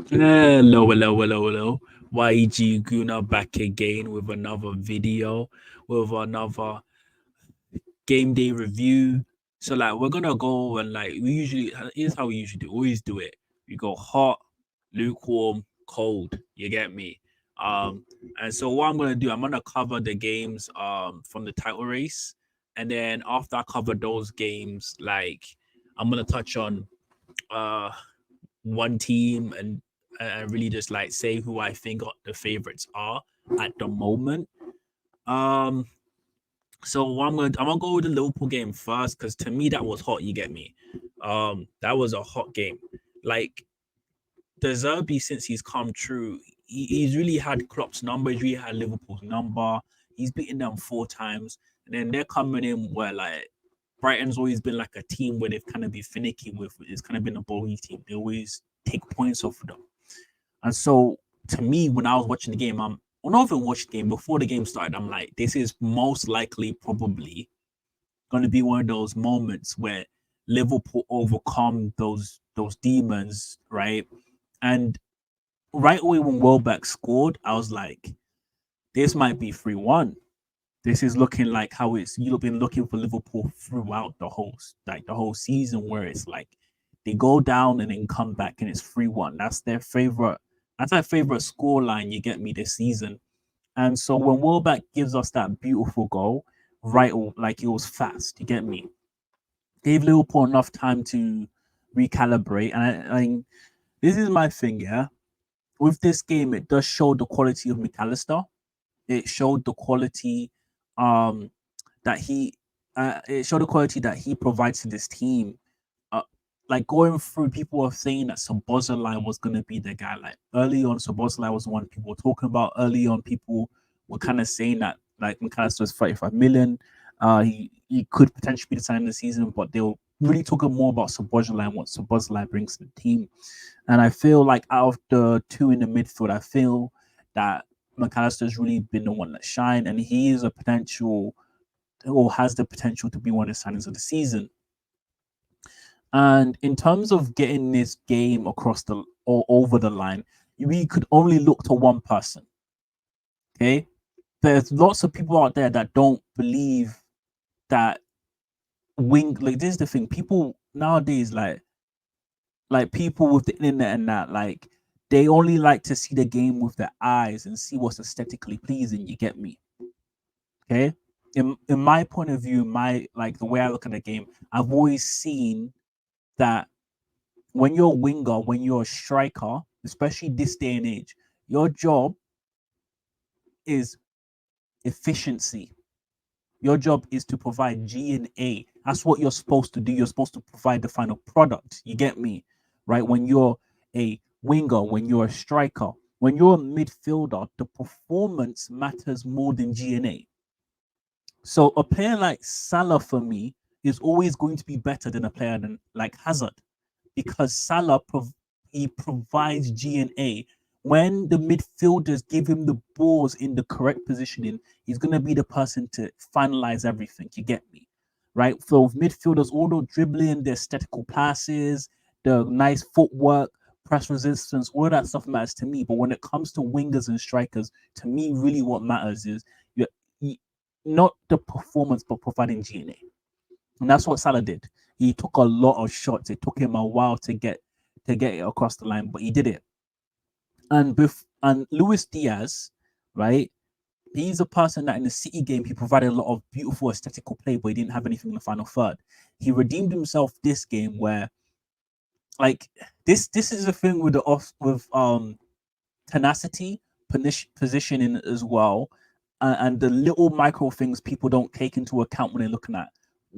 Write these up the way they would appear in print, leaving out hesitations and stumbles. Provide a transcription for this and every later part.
Hello, hello, hello, hello. YG Gooner back again with another video, with another game day review. So like we're gonna go and like we usually here's how we usually do, always do it. We go hot, lukewarm, cold. You get me? Um and so what I'm gonna do, I'm gonna cover the games from the title race, and then after I cover those games, like I'm gonna touch on uh one team and really just like say who I think the favorites are at the moment. Um, so I'm gonna go with the Liverpool game first because to me that was hot. You get me? That was a hot game. Like the Zerbi since he's come true, he's really had Klopp's number. He's really had Liverpool's number. He's beaten them 4 times, and then they're coming in where like Brighton's always been like a team where they've kind of been finicky with. It's kind of been a bowling team. They always take points off of them. And so to me, when I was watching the game, when I even watched the game before the game started, I'm like, this is most likely probably going to be one of those moments where Liverpool overcome those demons, right? And right away when Welbeck scored, I was like, this might be 3-1. This is looking like how it's you've been looking for Liverpool throughout the whole season, where it's like they go down and then come back and it's 3-1. That's their favorite. That's their favorite score line. You get me this season. And so when Welbeck gives us that beautiful goal, right, like it was fast. You get me? Gave Liverpool enough time to recalibrate. And I this is my thing, yeah. With this game, it does show the quality of McAllister. It showed the quality um that he it showed the quality that he provides to this team. Uh, like going through, people were saying that Sabozalai was going to be the guy. Like early on, Sabozalai was the one people were talking about. Early on, people were kind of saying that like McAllister was 35 million. He could potentially be the sign of the season, but they were really talking more about Sabozalai and what Sabozalai brings to the team. And I feel like out of the two in the midfield, I feel that McAllister's really been the one that shined, and he is a potential or has the potential to be one of the signings of the season. And in terms of getting this game across the or over the line, we could only look to one person. Okay, there's lots of people out there that don't believe that wing. Like this is the thing, people nowadays like people with the internet and that like they only like to see the game with their eyes and see what's aesthetically pleasing. You get me? Okay. In my point of view, my like the way I look at the game, I've always seen that when you're a winger, when you're a striker, especially this day and age, your job is efficiency. Your job is to provide G and A. That's what you're supposed to do. You're supposed to provide the final product. You get me? Right? When you're a winger, when you're a striker, when you're a midfielder, the performance matters more than G and A. So a player like Salah for me is always going to be better than a player than like Hazard because he provides G and A. When the midfielders give him the balls in the correct positioning, he's gonna be the person to finalize everything. You get me, right? So midfielders, all the dribbling, the aesthetical passes, the nice footwork, press resistance, all of that stuff matters to me. But when it comes to wingers and strikers, to me, really what matters is you not the performance, but providing G&A. And that's what Salah did. He took a lot of shots. It took him a while to get it across the line, but he did it. And Luis Diaz, right? He's a person that in the City game he provided a lot of beautiful aesthetical play, but he didn't have anything in the final third. He redeemed himself this game where, like, this is the thing with the off with tenacity, positioning as well, and the little micro things people don't take into account when they're looking at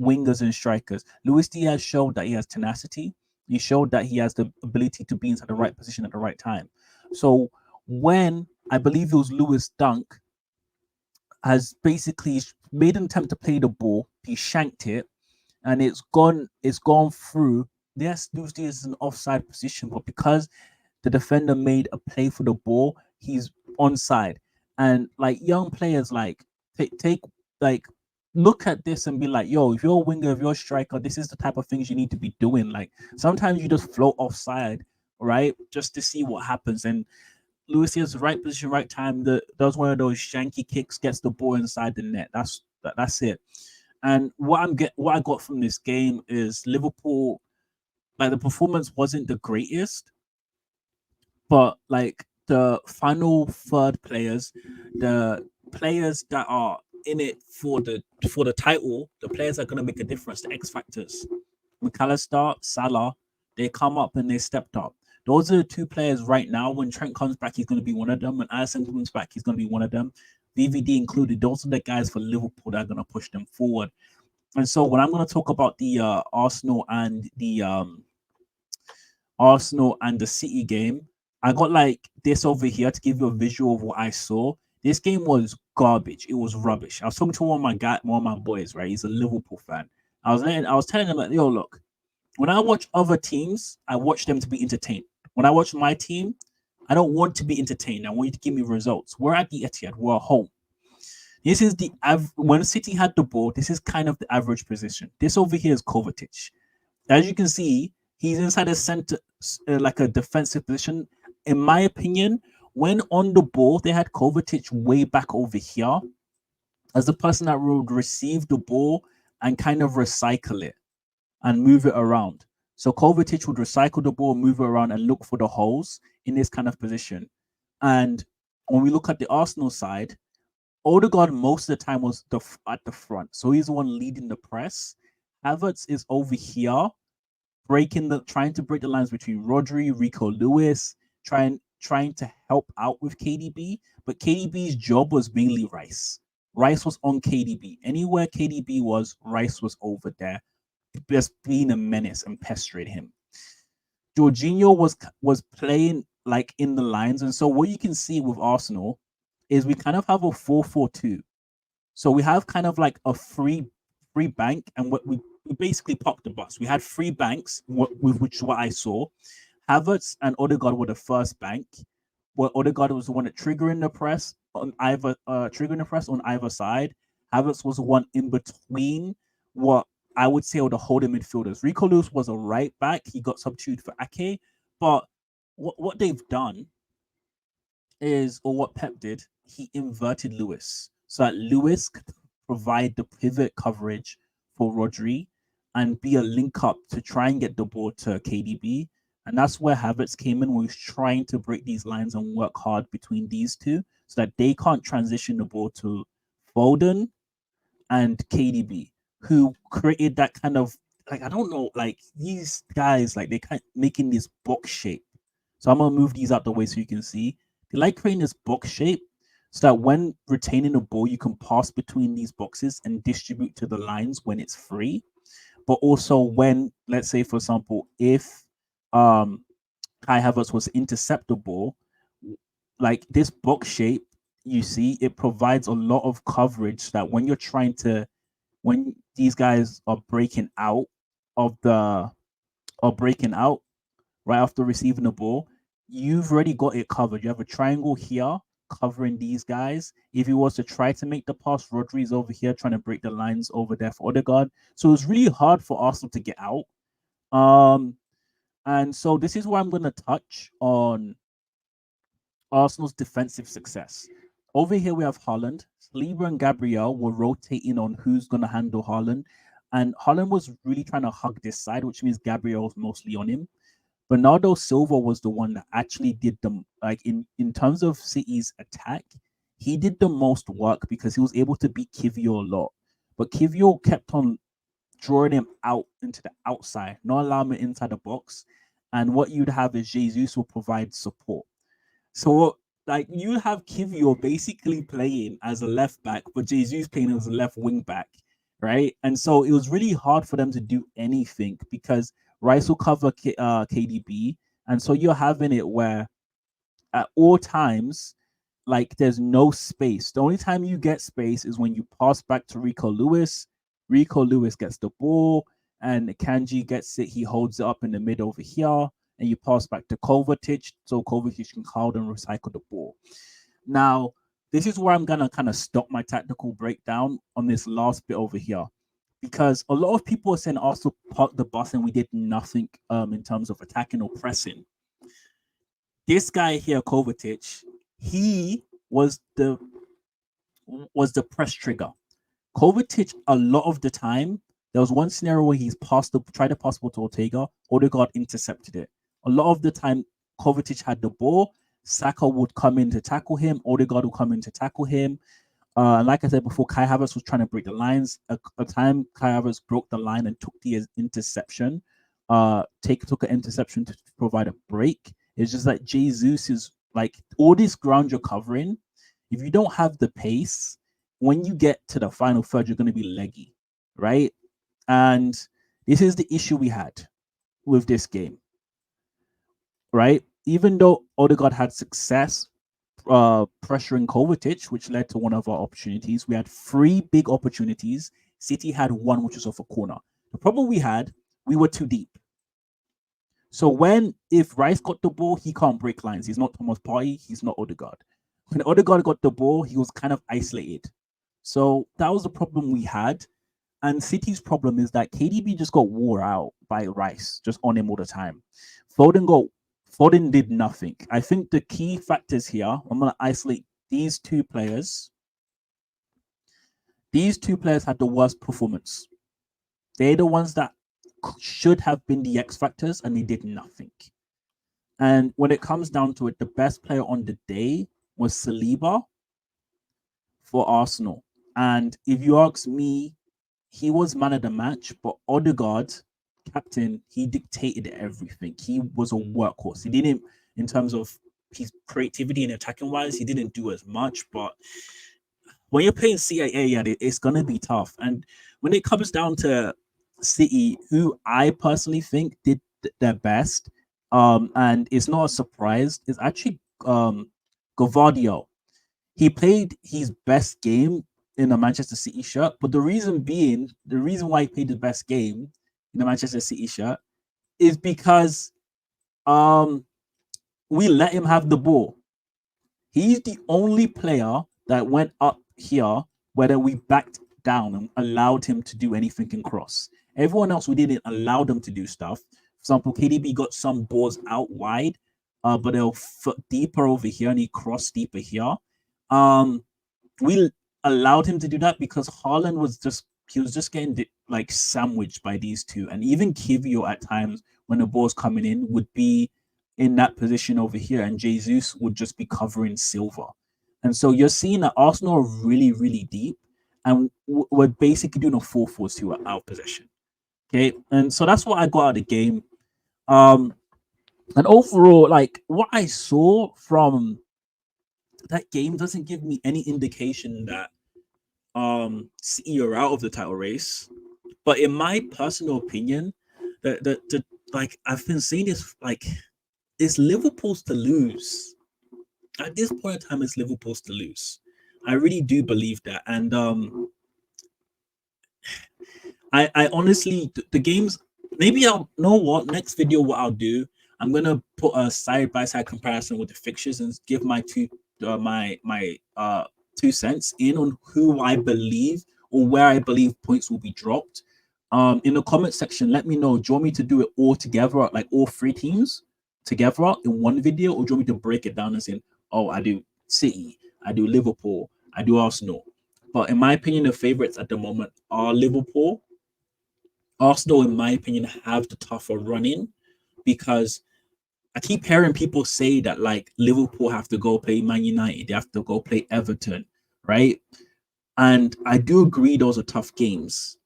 wingers and strikers. Luis Diaz showed that he has tenacity. He showed that he has the ability to be inside the right position at the right time. So when I believe it was Lewis Dunk has basically made an attempt to play the ball, he shanked it, and it's gone through. Yes, Luis Diaz is an offside position, but because the defender made a play for the ball, he's onside. And like young players, like take like look at this and be like, yo, if you're a winger, if you're a striker, this is the type of things you need to be doing. Like sometimes you just float offside right? Just to see what happens. And Lewis is right position, right time. Does one of those shanky kicks, gets the ball inside the net. That's it. And what I got from this game is Liverpool, like the performance wasn't the greatest, but like the final third players, the players that are in it for the title, the players that are gonna make a difference, the X factors. McAllister, Salah, they come up and they stepped up. Those are the two players right now. When Trent comes back, he's going to be one of them. When Alisson comes back, he's going to be one of them. VVD included. Those are the guys for Liverpool that are going to push them forward. And so when I'm going to talk about the Arsenal and the City game, I got like this over here to give you a visual of what I saw. This game was garbage. It was rubbish. I was talking to one of my boys, right? He's a Liverpool fan. I was telling him like, yo, look, when I watch other teams, I watch them to be entertained. When I watch my team, I don't want to be entertained. I want you to give me results. We're at the Etihad. We're at home. This is when City had the ball. This is kind of the average position. This over here is Kovacic. As you can see, he's inside a center, like a defensive position. In my opinion, when on the ball, they had Kovacic way back over here as the person that would receive the ball and kind of recycle it and move it around. So Kovacic would recycle the ball, move it around, and look for the holes in this kind of position. And when we look at the Arsenal side, Odegaard most of the time was at the front, so he's the one leading the press. Havertz is over here, trying to break the lines between Rodri, Rico Lewis, trying to help out with KDB. But KDB's job was mainly Rice. Rice was on KDB. Anywhere KDB was, Rice was over there, just being a menace and pestering him. Jorginho was playing like in the lines, and so what you can see with Arsenal is we kind of have a 4-4-2. So we have kind of like a free bank, and what we basically popped the bus. We had three banks, with which what I saw. Havertz and Odegaard were the first bank, where Odegaard was the one that triggering the press on either side. Havertz was the one in between what I would say are the holding midfielders. Rico Lewis was a right back. He got substituted for Ake. But what they've done is, or what Pep did, he inverted Lewis so that Lewis could provide the pivot coverage for Rodri and be a link up to try and get the ball to KDB. And that's where Havertz came in, where he's trying to break these lines and work hard between these two so that they can't transition the ball to Foden and KDB, who created that kind of, like, I don't know, like these guys, like they kind of making this box shape. So I'm gonna move these out the way so you can see. They like creating this box shape so that when retaining the ball, you can pass between these boxes and distribute to the lines when it's free. But also when, let's say, for example, if Kai Havertz was interceptable, like this box shape, you see, it provides a lot of coverage that when these guys are breaking out breaking out right after receiving the ball, you've already got it covered. You have a triangle here covering these guys. If he was to try to make the pass, Rodri's over here trying to break the lines over there for Odegaard. So it's really hard for Arsenal to get out. And so this is where I'm going to touch on Arsenal's defensive success. Over here we have Haaland. Saliba and Gabriel were rotating on who's going to handle Haaland. And Haaland was really trying to hug this side, which means Gabriel was mostly on him. Bernardo Silva was the one that actually did the, like, in terms of City's attack, he did the most work because he was able to beat Kivio a lot. But Kivio kept on drawing him out into the outside, not allowing him inside the box. And what you'd have is Jesus will provide support. So, like, you have Kivio basically playing as a left back, but Jesus playing as a left wing back, right? And so it was really hard for them to do anything because Rice will cover KDB, and so you're having it where at all times, like, there's no space. The only time you get space is when you pass back to Rico Lewis. Rico Lewis gets the ball, and Kanji gets it. He holds it up in the mid over here, and you pass back to Kovacic, so Kovacic can hold and recycle the ball. Now, this is where I'm gonna kind of stop my tactical breakdown on this last bit over here, because a lot of people are saying Arsenal parked the bus and we did nothing in terms of attacking or pressing. this guy here, Kovacic, he was the press trigger. Kovacic, a lot of the time, there was one scenario where he's tried to pass the ball to Ortega. Odegaard intercepted it. A lot of the time, Kovacic had the ball. Saka would come in to tackle him. Odegaard would come in to tackle him. And like I said before, Kai Havertz was trying to break the lines. A time Kai Havertz broke the line and took the interception. Took an interception to provide a break. It's just like Jesus is like all this ground you're covering. If you don't have the pace, when you get to the final third, you're going to be leggy, right? And this is the issue we had with this game, right? Even though Odegaard had success pressuring Kovacic, which led to one of our opportunities, we had 3 big opportunities. City had 1, which was off a corner. The problem we were too deep. So if Rice got the ball, he can't break lines. He's not Thomas Partey. He's not Odegaard. When Odegaard got the ball, he was kind of isolated. So that was the problem we had. And City's problem is that KDB just got wore out by Rice, just on him all the time. Foden did nothing. I think the key factors here, I'm going to isolate these 2 players. These 2 players had the worst performance. They're the ones that should have been the X factors, and they did nothing. And when it comes down to it, the best player on the day was Saliba for Arsenal. And if you ask me, he was man of the match, but Odegaard, captain, he dictated everything. He was a workhorse. He didn't, in terms of his creativity and attacking wise, he didn't do as much. But when you're playing CAA, it's going to be tough. And when it comes down to City, who I personally think did their best, and it's not a surprise, is actually Gavardio. He played his best game in a Manchester City shirt, but the reason why he played the best game in the Manchester City shirt is because we let him have the ball. He's the only player that went up here whether we backed down and allowed him to do anything in cross. Everyone else, we didn't allow them to do stuff. For example, KDB got some balls out wide, but they'll deeper over here and he crossed deeper here. We allowed him to do that because Haaland was just getting like sandwiched by these 2. And even Kivio at times when the ball's coming in would be in that position over here and Jesus would just be covering Silva. And so you're seeing that Arsenal are really, really deep and we're basically doing a 4-4-2 out of possession. Okay. And so that's what I got out of the game. And overall, like what I saw from that game doesn't give me any indication that City are out of the title race. But in my personal opinion, the like I've been saying this, like it's Liverpool's to lose. At this point in time, it's Liverpool's to lose. I really do believe that. And I honestly the games, maybe I'll know what next video what I'll do. I'm gonna put a side-by-side comparison with the fixtures and give my 2 2 cents in on who I believe or where I believe points will be dropped. In the comment section, let me know. Do you want me to do it all together, like all 3 teams together in one video, or do you want me to break it down as in, oh, I do City, I do Liverpool, I do Arsenal? But in my opinion, the favorites at the moment are Liverpool. Arsenal, in my opinion, have the tougher run-in because I keep hearing people say that like Liverpool have to go play Man United, they have to go play Everton, right? And I do agree those are tough games,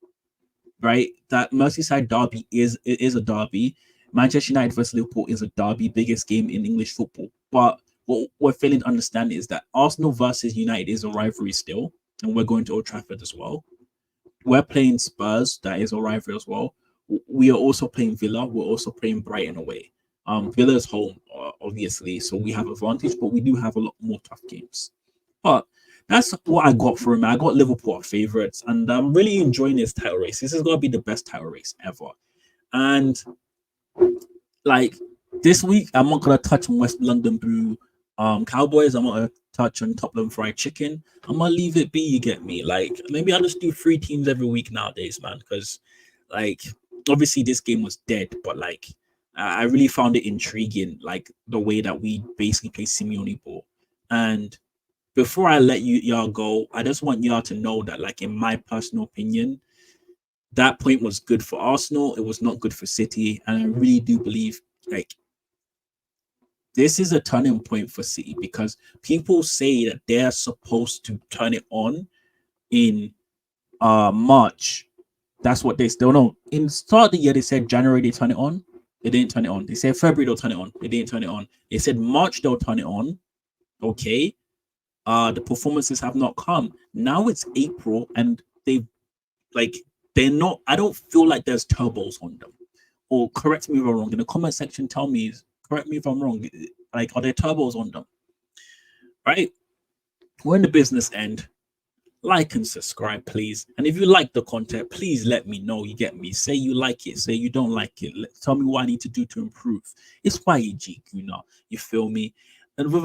right? That Merseyside derby is a derby. Manchester United versus Liverpool is a derby, biggest game in English football. But what we're failing to understand is that Arsenal versus United is a rivalry still, and we're going to Old Trafford as well. We're playing Spurs, that is a rivalry as well. We are also playing Villa. We're also playing Brighton away. Villa's home, obviously, so we have advantage, but we do have a lot more tough games. But that's what I got for him. I got Liverpool favorites, and I'm really enjoying this title race. This is going to be the best title race ever. And like this week, I'm not going to touch on West London Blue Cowboys. I'm not going to touch on Tottenham Fried Chicken. I'm going to leave it be, you get me? Like, maybe I'll just do 3 teams every week nowadays, man, because like obviously this game was dead, but like I really found it intriguing, like the way that we basically play Simeone ball. And before I let y'all go, I just want y'all to know that, like, in my personal opinion, that point was good for Arsenal. It was not good for City, and I really do believe like this is a turning point for City because people say that they're supposed to turn it on in March. That's what they still know. In the start of the year, they said January they turn it on. They didn't turn it on. They said February they'll turn it on. They didn't turn it on. They said March they'll turn it on. Okay. The performances have not come. Now it's April and they like they're not. I don't feel like there's turbos on them. Or correct me if I'm wrong. In the comment section, tell me. Correct me if I'm wrong. Like, are there turbos on them? Right. We're in the business end. Like and subscribe, please. And if you like the content, please let me know. You get me? Say you like it. Say you don't like it. Tell me what I need to do to improve. It's YEG, Gooner. You feel me? And with a